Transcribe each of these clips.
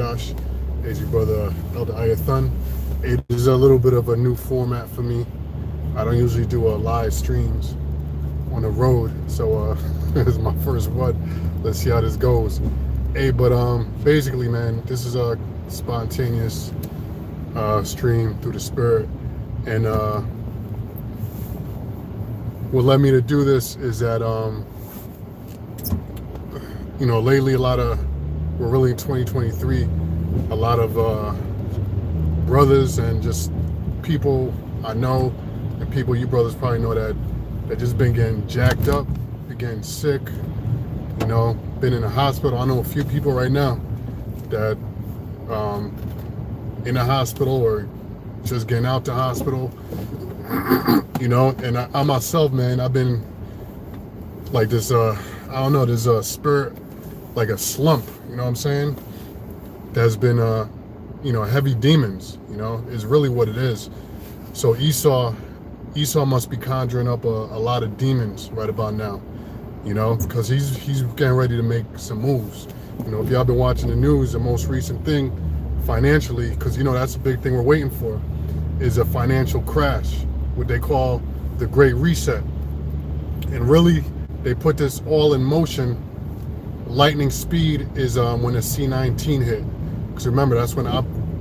Wadash. It's your brother Elder Ayathan. It is a little bit of a new format for me. I don't usually do live streams on the road, so this is my first one. Let's see how this goes. Hey, but basically, man, this is a spontaneous stream through the spirit, and what led me to do this is that you know, lately we're really in 2023, a lot of brothers and just people I know, and people you brothers probably know, that just been getting jacked up, been getting sick, you know, been in the hospital. I know a few people right now that in the hospital or just getting out the hospital, you know. And I myself, man, I've been like this, I don't know, there's a spirit, like a slump, you know what I'm saying? There's been, you know, heavy demons, you know, is really what it is. So Esau must be conjuring up a lot of demons right about now, you know, because he's getting ready to make some moves. You know, if y'all been watching the news, the most recent thing financially, because, you know, that's a big thing we're waiting for, is a financial crash, what they call the Great Reset. And really, they put this all in motion. Lightning speed is when the C-19 hit. Because remember, that's when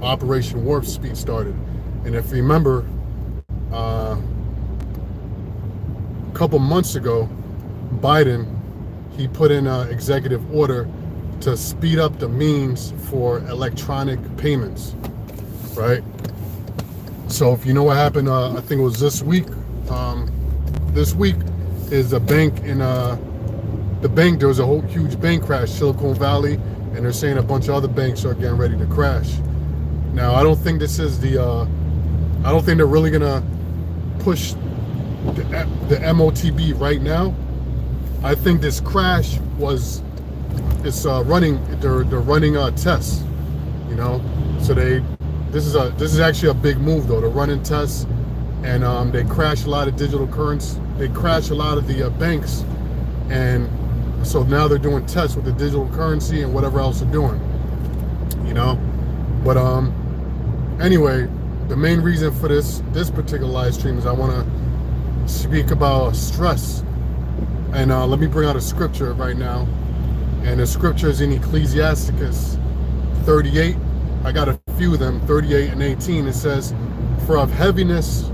Operation Warp Speed started. And if you remember, a couple months ago, Biden, he put in an executive order to speed up the means for electronic payments, right? So if you know what happened, I think it was this week. This week is a bank in there was a whole huge bank crash, Silicon Valley, and they're saying a bunch of other banks are getting ready to crash. Now, I don't think this is I don't think they're really gonna push the MOTB right now. I think this crash they're running tests, you know. So this is actually a big move though. They're running tests, and they crash a lot of digital currency. They crash a lot of the banks, and so now they're doing tests with the digital currency and whatever else they're doing, you know. But anyway, the main reason for this particular live stream is I want to speak about stress. And let me bring out a scripture right now. And the scripture is in Ecclesiasticus 38. I got a few of them, 38 and 18. It says, "For of heaviness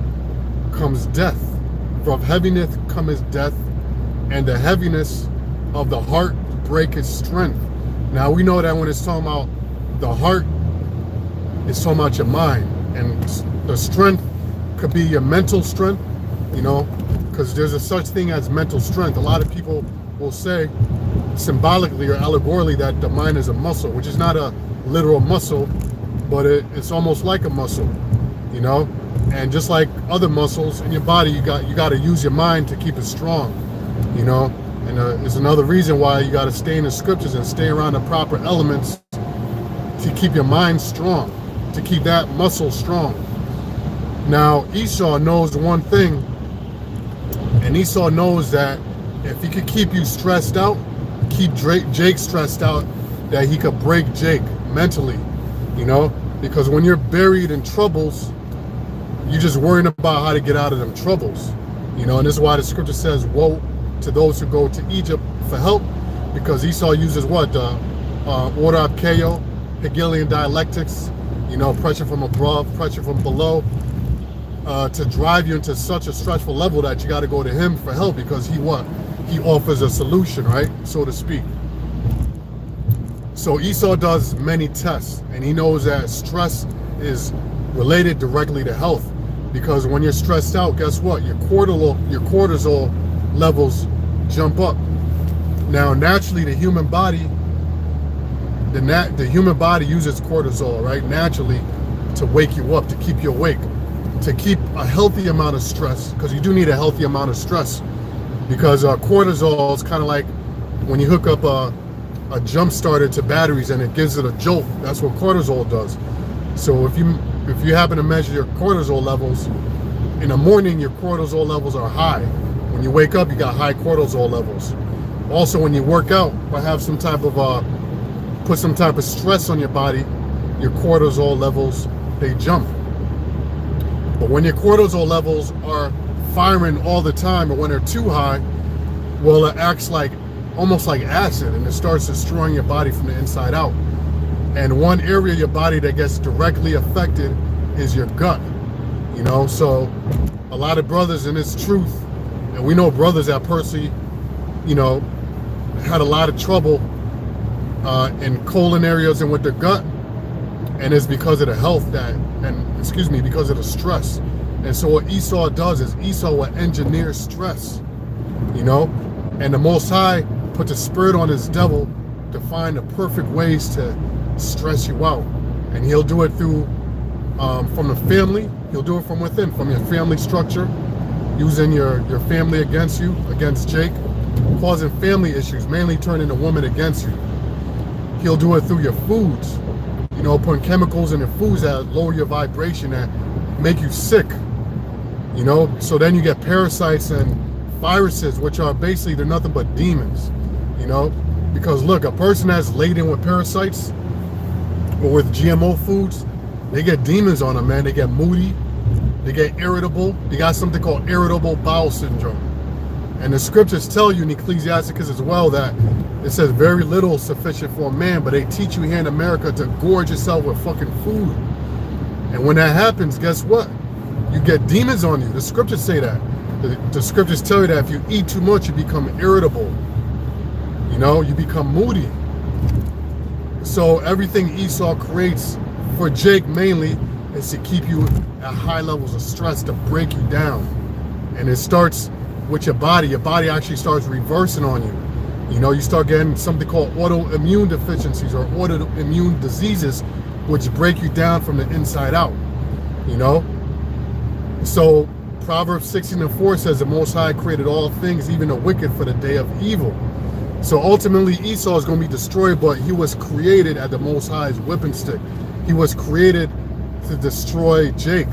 comes death. For of heaviness cometh death, and the heaviness of the heart breaketh strength." Now we know that when it's talking about the heart, it's talking about your mind. And the strength could be your mental strength, you know, because there's a such thing as mental strength. A lot of people will say symbolically or allegorically that the mind is a muscle, which is not a literal muscle, but it's almost like a muscle, you know. And just like other muscles in your body, you got to use your mind to keep it strong, you know. And it's another reason why you got to stay in the scriptures and stay around the proper elements to keep your mind strong, to keep that muscle strong. Now, Esau knows one thing, and Esau knows that if he could keep you stressed out, keep Jake stressed out, that he could break Jake mentally, you know, because when you're buried in troubles, you're just worrying about how to get out of them troubles, you know. And this is why the scripture says, "Woe to those who go to Egypt for help," because Esau uses what? Order of Chaos, Hegelian dialectics, you know, pressure from above, pressure from below, to drive you into such a stressful level that you got to go to him for help, because he offers a solution, right, so to speak. So Esau does many tests, and he knows that stress is related directly to health, because when you're stressed out, guess what? Your cortisol levels jump up. Now, naturally, the human body uses cortisol, right, naturally, to wake you up, to keep you awake, to keep a healthy amount of stress, because you do need a healthy amount of stress, because cortisol is kind of like when you hook up a jump starter to batteries and it gives it a jolt. That's what cortisol does. So if you happen to measure your cortisol levels in the morning, your cortisol levels are high. When you wake up, you got high cortisol levels. Also, when you work out or have some type of put some type of stress on your body, your cortisol levels, they jump. But when your cortisol levels are firing all the time, or when they're too high, well, it acts like almost like acid, and it starts destroying your body from the inside out. And one area of your body that gets directly affected is your gut. You know, so a lot of brothers, and it's truth, and we know brothers that personally, you know, had a lot of trouble in colon areas and with their gut, and it's because of the health that, and excuse me, because of the stress. And so what Esau does is Esau will engineer stress, you know, and the Most High put the spirit on his devil to find the perfect ways to stress you out. And he'll do it through from the family, he'll do it from within, from your family structure, using your family against you, against Jake, causing family issues, mainly turning the woman against you. He'll do it through your foods, you know, putting chemicals in your foods that lower your vibration, that make you sick, you know. So then you get parasites and viruses, which are basically, they're nothing but demons, you know. Because look, a person that's laden with parasites or with GMO foods, they get demons on them, man. They get moody, they get irritable, they got something called irritable bowel syndrome. And the scriptures tell you in Ecclesiasticus as well that it says very little is sufficient for a man, but they teach you here in America to gorge yourself with fucking food. And when that happens, guess what? You get demons on you. The scriptures say that. The scriptures tell you that if you eat too much, you become irritable. You know, you become moody. So everything Esau creates for Jake mainly is to keep you at high levels of stress, to break you down. And it starts with your body. Your body actually starts reversing on you. You know, you start getting something called autoimmune deficiencies or autoimmune diseases, which break you down from the inside out, you know. So Proverbs 16:4 says the Most High created all things, even the wicked, for the day of evil. So ultimately Esau is going to be destroyed, but he was created at the Most High's whipping stick. He was created to destroy Jake.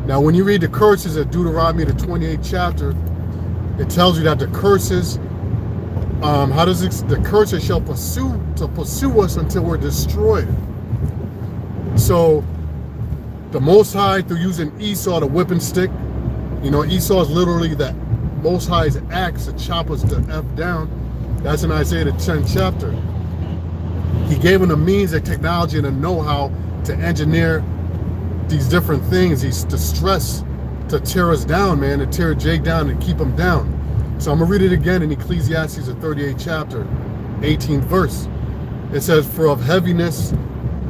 Now when you read the curses of Deuteronomy, the 28th chapter, it tells you that the curses, the curses shall pursue us until we're destroyed. So the Most High, through using Esau, the whipping stick, you know, Esau is literally the Most High's axe to chop us the F down. That's in Isaiah the 10th chapter. He gave him the means, the technology, and the know-how to engineer these different things, the stress, to tear us down, man, to tear Jake down and keep him down. So I'm gonna read it again in Ecclesiastes, the 38th chapter, 18th verse. It says, for of heaviness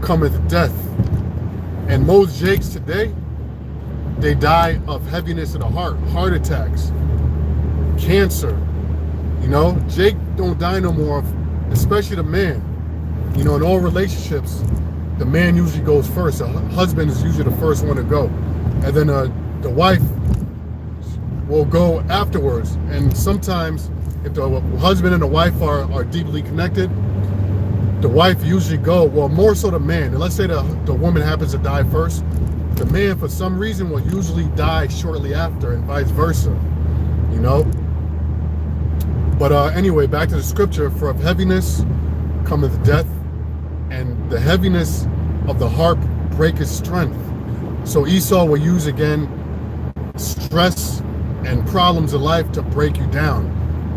cometh death. And most Jakes today, they die of heaviness of the heart attacks, cancer. You know, Jake don't die no more of, especially the man. You know, in all relationships, the man usually goes first. The husband is usually the first one to go. And then the wife will go afterwards. And sometimes if the husband and the wife are deeply connected, the wife usually go, well, more so the man. And let's say the woman happens to die first. The man, for some reason, will usually die shortly after, and vice versa, you know? But anyway, back to the scripture, for of heaviness cometh death, and the heaviness of the heart breaketh strength. So Esau will use, again, stress and problems in life to break you down.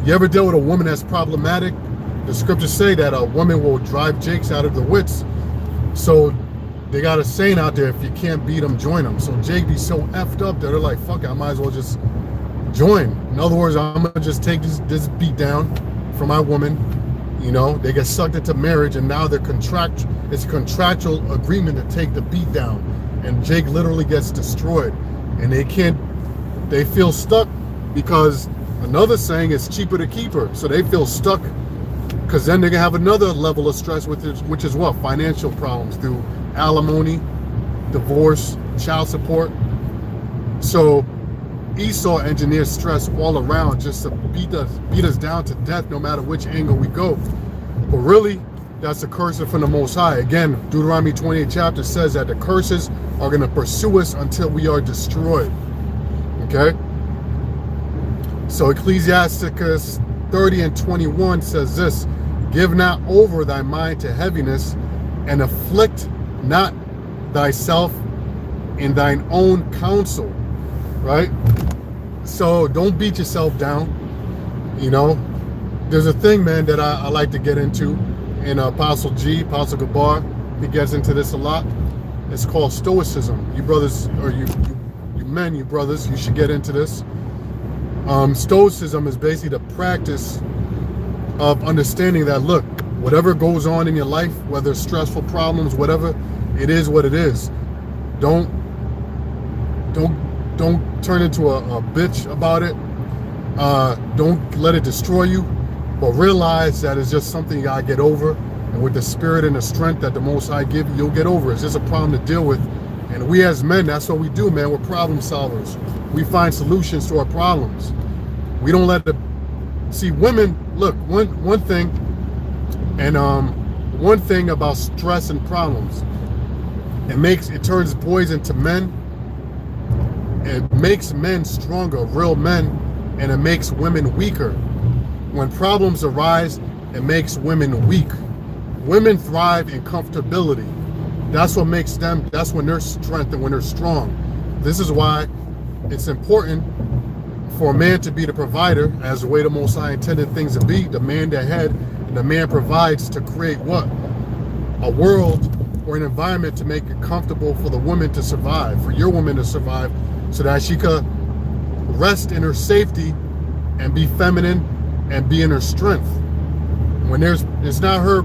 You ever deal with a woman that's problematic? The scriptures say that a woman will drive Jakes out of the wits. So they got a saying out there, if you can't beat them, join them. So Jake be so effed up that they're like, fuck it, I might as well just join. In other words, I'm gonna just take this beat down from my woman. You know, they get sucked into marriage, and now it's a contractual agreement to take the beat down. And Jake literally gets destroyed. And they feel stuck, because another saying is cheaper to keep her. So they feel stuck, because then they can have another level of stress, which is what? Financial problems through alimony, divorce, child support. So Esau engineers stress all around just to beat us down to death, no matter which angle we go. But really, that's a curse from the Most High. Again, Deuteronomy 28 chapter says that the curses are going to pursue us until we are destroyed. Okay? So Ecclesiasticus 30 and 21 says this, Give not over thy mind to heaviness, and afflict not thyself in thine own counsel, right? So don't beat yourself down. You know, there's a thing, man, that I like to get into in Apostle Gabar. He gets into this a lot. It's called Stoicism. You brothers, or you men, you brothers, you should get into this. Stoicism is basically the practice of understanding that, look, whatever goes on in your life, whether it's stressful problems, whatever, it is what it is. Don't turn into a bitch about it. Don't let it destroy you, but realize that it's just something you gotta get over. And with the spirit and the strength that the Most High give you, you'll get over it. It's just a problem to deal with. And we as men, that's what we do, man. We're problem solvers. We find solutions to our problems. We don't let the... See, women, look, one thing, and one thing about stress and problems, it turns boys into men. It makes men stronger, real men, and it makes women weaker. When problems arise, it makes women weak. Women thrive in comfortability. That's what makes them, that's when they're strength and when they're strong. This is why it's important for a man to be the provider, as the way the Most High intended things to be, the man the head, and the man provides to create what? A world or an environment to make it comfortable for the woman to survive, for your woman to survive, so that she could rest in her safety and be feminine and be in her strength. When it's not her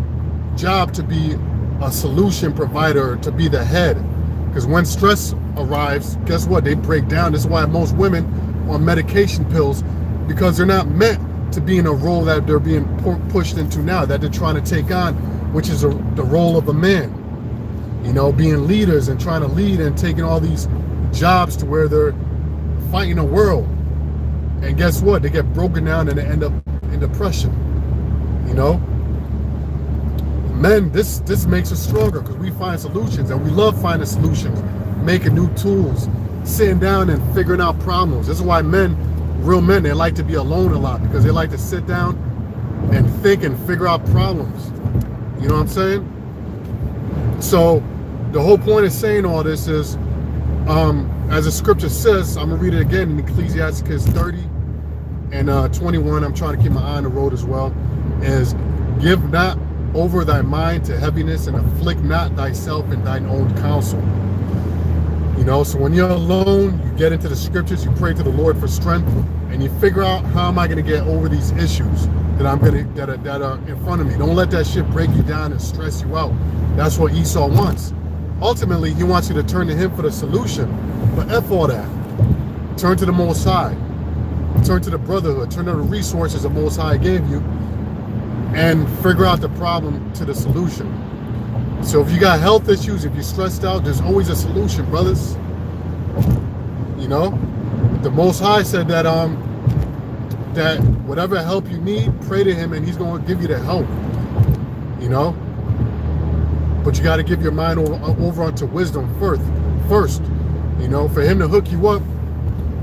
job to be a solution provider, to be the head. Because when stress arrives, guess what? They break down. This is why most women on medication pills, because they're not meant to be in a role that they're being pushed into now, that they're trying to take on, which is the role of a man. You know, being leaders and trying to lead and taking all these jobs to where they're fighting a world. And guess what? They get broken down and they end up in depression. You know? Men, this makes us stronger because we find solutions, and we love finding solutions, making new tools, sitting down and figuring out problems. This is why men, real men, they like to be alone a lot, because they like to sit down and think and figure out problems. You know what I'm saying? So the whole point of saying all this is, as the scripture says, I'm gonna read it again in Ecclesiastes 30 and 21. I'm trying to keep my eye on the road as well. Is give not over thy mind to heaviness, and afflict not thyself in thine own counsel. You know, so when you're alone, you get into the scriptures, you pray to the Lord for strength, and you figure out, how am I going to get over these issues that that are in front of me? Don't let that shit break you down and stress you out. That's what Esau wants. Ultimately, he wants you to turn to him for the solution. But F all that. Turn to the Most High. Turn to the brotherhood. Turn to the resources the Most High gave you, and figure out the problem to the solution. So if you got health issues, if you're stressed out, there's always a solution, brothers. You know, the Most High said that that whatever help you need, pray to him and he's going to give you the help. You know, but you got to give your mind over onto wisdom first. You know, for him to hook you up,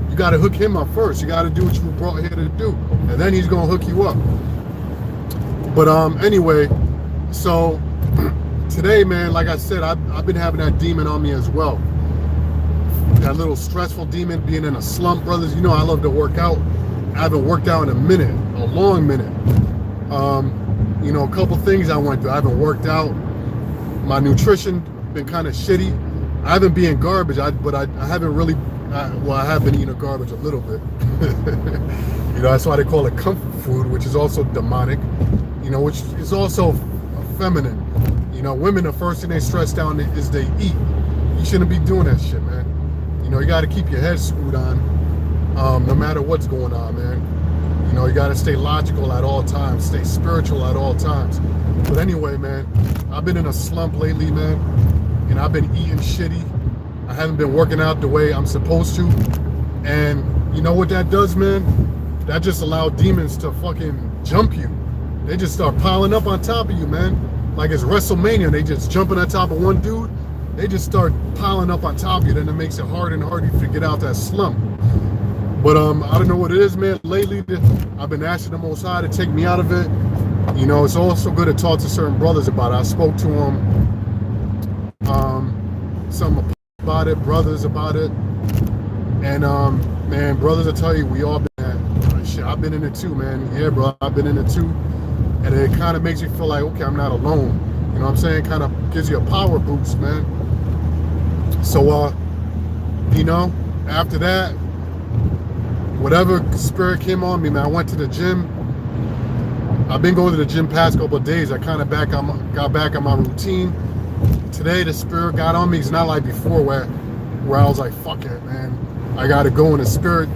you got to hook him up first. You got to do what you were brought here to do, and then he's going to hook you up. But anyway, so today, man, like I said, I've been having that demon on me as well. That little stressful demon, being in a slump, brothers. You know I love to work out. I haven't worked out in a minute, a long minute. You know, a couple things I went through. I haven't worked out. My nutrition been kind of shitty. I haven't been in garbage, but I haven't really, well, I have been eating garbage a little bit. You know, that's why they call it comfort food, which is also demonic. You know, which is also feminine. You know, women, the first thing they stress down is they eat. You shouldn't be doing that shit, man. You know, you got to keep your head screwed on, no matter what's going on, man. You know, you got to stay logical at all times, stay spiritual at all times. But anyway, man, I've been in a slump lately, man, and I've been eating shitty. I haven't been working out the way I'm supposed to. And you know what that does, man? That just allows demons to fucking jump you. They just start piling up on top of you, man. Like it's WrestleMania, they just jumping on top of one dude. They just start piling up on top of you, then it makes it harder and harder to get out that slump. But I don't know what it is, man. Lately, I've been asking the Most High to take me out of it. You know, it's also good to talk to certain brothers about it. I spoke to them, some about it, brothers about it. And man, brothers will tell you, we all been at, shit, I've been in it too, man. Yeah, bro, I've been in it too. And it kind of makes you feel like, okay, I'm not alone. You know what I'm saying? Kind of gives you a power boost, man. So, you know, after that, whatever spirit came on me, man, I went to the gym. I've been going to the gym past couple of days. I kind of got back on my routine. Today, the spirit got on me. It's not like before where I was like, fuck it, man. I got to go, and the spirit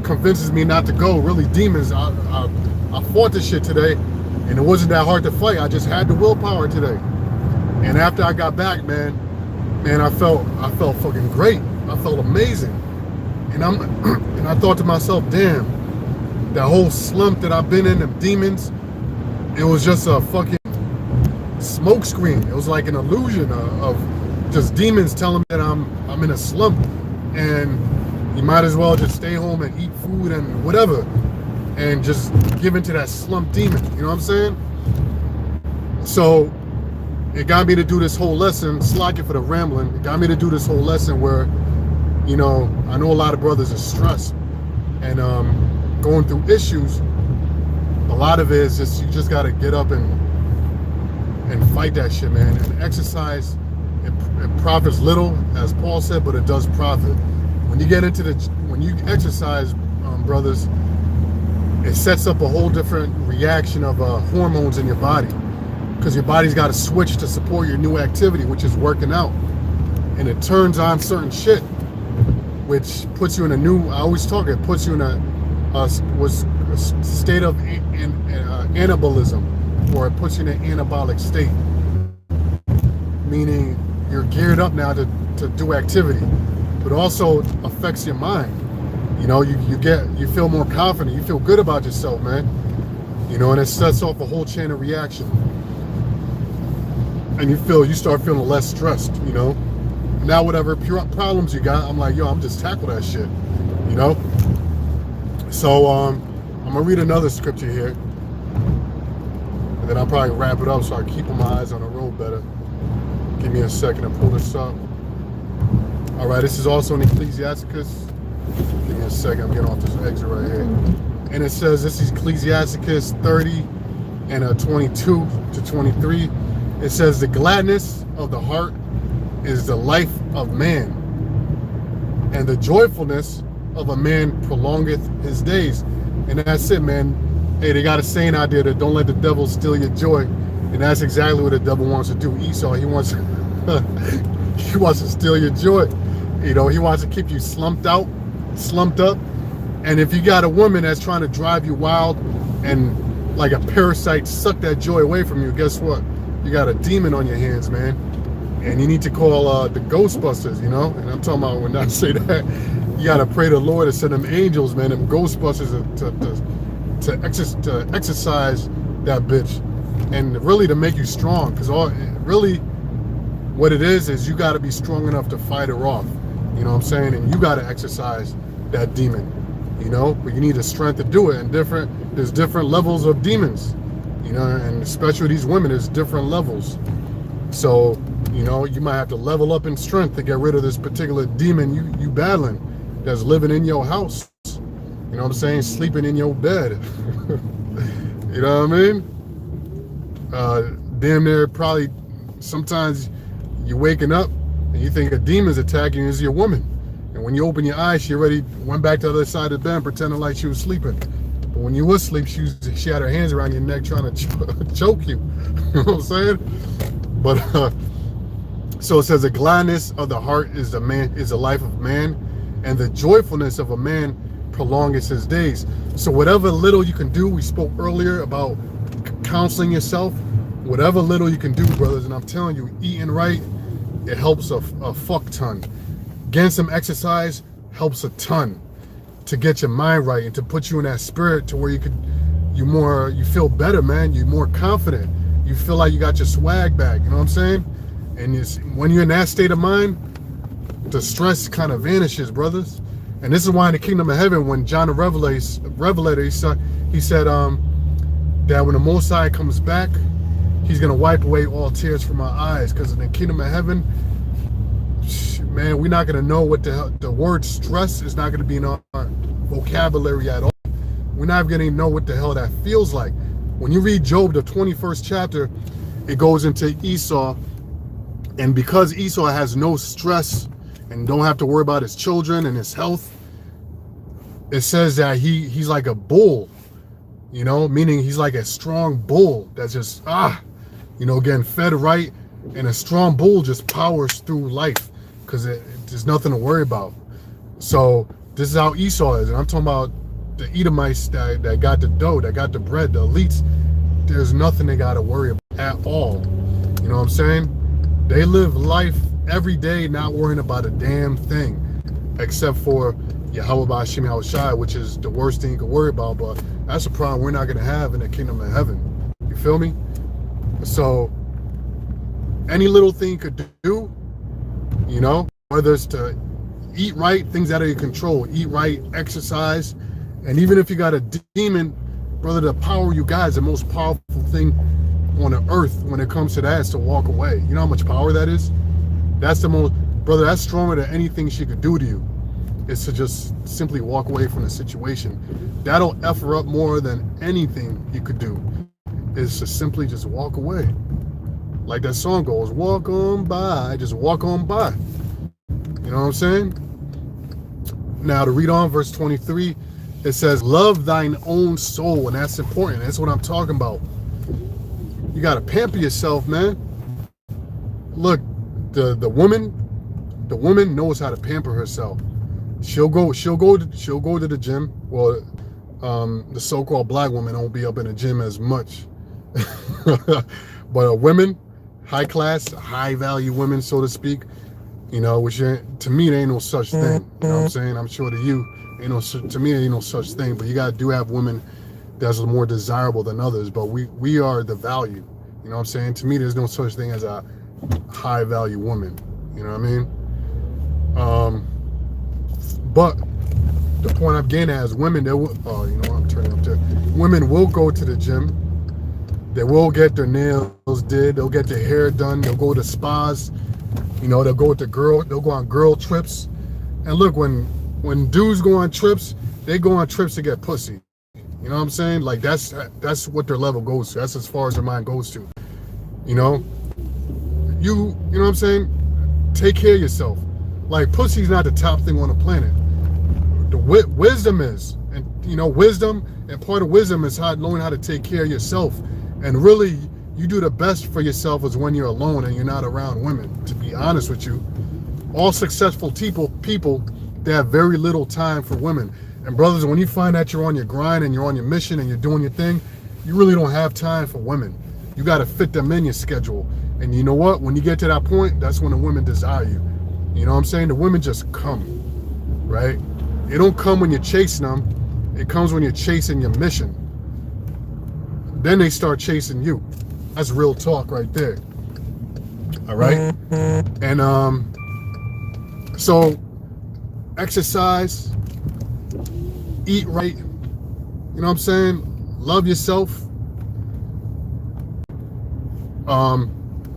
convinces me not to go. Really, demons. I fought this shit today, and it wasn't that hard to fight. I just had the willpower today. And after I got back, man, I felt fucking great. I felt amazing. And and I thought to myself, damn, that whole slump that I've been in, them demons, it was just a fucking smoke screen. It was like an illusion of just demons telling me that I'm in a slump, and you might as well just stay home and eat food and whatever, and just give into that slump demon. You know what I'm saying? So it got me to do this whole lesson. Slack it for the rambling. It got me to do this whole lesson where, you know, I know a lot of brothers are stressed and going through issues. A lot of it is just, you just got to get up and fight that shit, man. And exercise, it profits little, as Paul said, but it does profit. When you get into when you exercise, brothers, it sets up a whole different reaction of hormones in your body, because your body's got to switch to support your new activity, which is working out, and it turns on certain shit, which puts you in a new. I always talk. It puts you in a state of anabolism, or it puts you in an anabolic state, meaning you're geared up now to do activity, but also affects your mind. You know, you feel more confident, you feel good about yourself, man. You know, and it sets off a whole chain of reaction, and you start feeling less stressed. You know, now whatever problems you got, I'm like, yo, I'm just tackle that shit. You know. So I'm gonna read another scripture here, and then I'll probably wrap it up so I keep my eyes on the road better. Give me a second to pull this up. All right, this is also in Ecclesiasticus. Give me a second, I'm getting off this exit right here. And it says, this is Ecclesiasticus 30 and 22 to 23. It says, the gladness of the heart is the life of man, and the joyfulness of a man prolongeth his days. And that's it, man. Hey, they got a saying out there that don't let the devil steal your joy. And that's exactly what the devil wants to do. Esau, he wants to steal your joy. You know, he wants to keep you slumped up. And if you got a woman that's trying to drive you wild and like a parasite suck that joy away from you, guess what? You got a demon on your hands, man. And you need to call the Ghostbusters, you know? And I'm talking about, when I say that, you got to pray to the Lord to send them angels, man, them Ghostbusters to exercise that bitch. And really to make you strong, because really what it is you got to be strong enough to fight her off. You know what I'm saying? And you got to exercise that demon, you know? But you need the strength to do it. And there's different levels of demons, you know, and especially these women, there's different levels. So, you know, you might have to level up in strength to get rid of this particular demon you battling that's living in your house. You know what I'm saying? Sleeping in your bed. You know what I mean? Damn near probably sometimes you're waking up and you think a demon's attacking you, is your woman. And when you open your eyes, she already went back to the other side of the bed pretending like she was sleeping. But when you was asleep, she had her hands around your neck trying to choke you. You know what I'm saying? But so it says, the gladness of the heart is the life of man, and the joyfulness of a man prolongeth his days. So whatever little you can do, we spoke earlier about counseling yourself, whatever little you can do, brothers, and I'm telling you, eating right, it helps a fuck ton. Getting some exercise helps a ton to get your mind right and to put you in that spirit to where you feel better, man. You're more confident. You feel like you got your swag back, you know what I'm saying? And when you're in that state of mind, the stress kind of vanishes, brothers. And this is why in the kingdom of heaven, when John the Revelator, he said, that when the Most High comes back, he's going to wipe away all tears from our eyes, because in the kingdom of heaven, man, we're not going to know what the word stress is not going to be in our vocabulary at all. We're not going to know what the hell that feels like. When you read Job, the 21st chapter, it goes into Esau. And because Esau has no stress and don't have to worry about his children and his health, it says that he's like a bull, you know, meaning he's like a strong bull that's just, you know, getting fed right. And a strong bull just powers through life because there's nothing to worry about. So this is how Esau is. And I'm talking about the Edomites that got the dough, that got the bread, the elites. There's nothing they got to worry about at all. You know what I'm saying? They live life every day not worrying about a damn thing, except for Yahawah, BAHASHAM, Yahawashi, which is the worst thing you can worry about. But that's a problem we're not going to have in the kingdom of heaven. You feel me? So any little thing you could do, you know, whether it's to eat right, things out of your control, eat right, exercise. And even if you got a demon, brother, the power you got is the most powerful thing on the earth when it comes to that, is to walk away. You know how much power that is? That's the most, brother, that's stronger than anything she could do to you, is to just simply walk away from the situation. That'll F her up more than anything you could do, is to simply just walk away. Like that song goes, walk on by, just walk on by. You know what I'm saying? Now to read on verse 23, it says, love thine own soul. And that's important. That's what I'm talking about. You got to pamper yourself, man. Look, the woman knows how to pamper herself. She'll go to the gym. Well, the so-called black woman don't be up in the gym as much. But women, high class, high value women, so to speak, you know, which to me, there ain't no such thing. You know what I'm saying? I'm sure to you, to me, there ain't no such thing. But you do have women that's more desirable than others. But we are the value. You know what I'm saying? To me, there's no such thing as a high value woman. You know what I mean? But the point I'm getting at is women, you know, I'm turning up there. Women will go to the gym. They will get their nails did. They'll get their hair done. They'll go to spas. You know, they'll go on girl trips. And look, when dudes go on trips, they go on trips to get pussy. You know what I'm saying? Like that's what their level goes to. That's as far as their mind goes to. You know? You know what I'm saying? Take care of yourself. Like pussy's not the top thing on the planet. The wisdom is, and you know, wisdom, and part of wisdom is knowing how to take care of yourself. And really, you do the best for yourself is when you're alone and you're not around women. To be honest with you, all successful people, they have very little time for women. And brothers, when you find that you're on your grind and you're on your mission and you're doing your thing, you really don't have time for women. You got to fit them in your schedule. And you know what? When you get to that point, that's when the women desire you. You know what I'm saying? The women just come, right? It don't come when you're chasing them. It comes when you're chasing your mission. Then they start chasing you. That's real talk right there. All right? And so exercise, eat right, you know what I'm saying? Love yourself.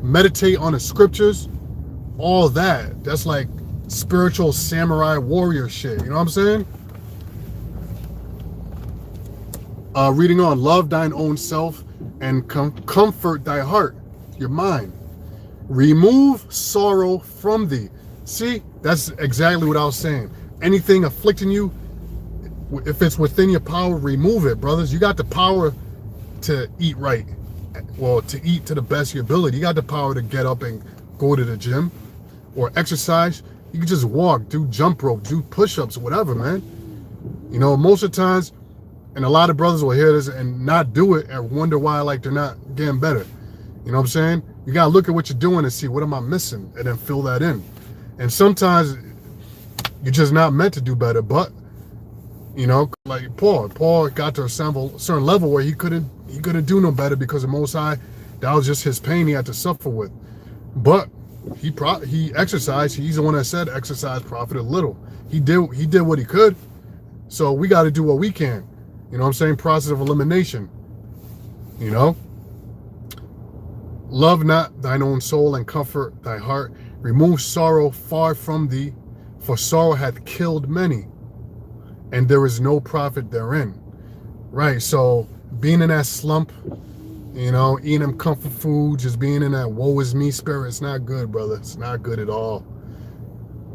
Meditate on the scriptures. All that. That's like spiritual samurai warrior shit. You know what I'm saying? Reading on, love thine own self and comfort thy heart, your mind. Remove sorrow from thee. See, that's exactly what I was saying. Anything afflicting you, if it's within your power, remove it, brothers. You got the power to eat right. Well, to eat to the best of your ability. You got the power to get up and go to the gym or exercise. You can just walk, do jump rope, do push-ups, whatever, man. You know, most of the times, and a lot of brothers will hear this and not do it and wonder why, like, they're not getting better. You know what I'm saying? You got to look at what you're doing and see, what am I missing? And then fill that in. And sometimes you're just not meant to do better. But, you know, like Paul got to a certain level where he couldn't do no better because the Most High, that was just his pain he had to suffer with. But he exercised. He's the one that said exercise profited little. He did what he could. So we got to do what we can. You know what I'm saying? Process of elimination. You know? Love not thine own soul and comfort thy heart. Remove sorrow far from thee, for sorrow hath killed many, and there is no profit therein. Right, so being in that slump, you know, eating them comfort food, just being in that woe is me spirit, it's not good, brother. It's not good at all.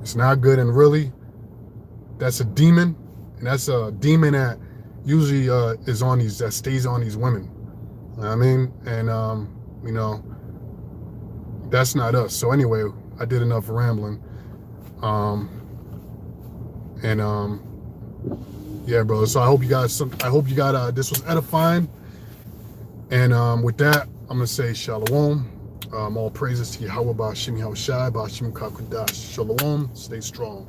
It's not good, and really, that's a demon, and that's a demon that usually is on these, that stays on these women. You know what I mean? And, you know, that's not us. So anyway, I did enough rambling. Yeah, bro. So I hope you guys, this was edifying. And with that, I'm gonna say shalom. All praises to Yahawah, BAHASHAM, Yahawashi, BAHASHAM, Kakudash. Shalom. Stay strong.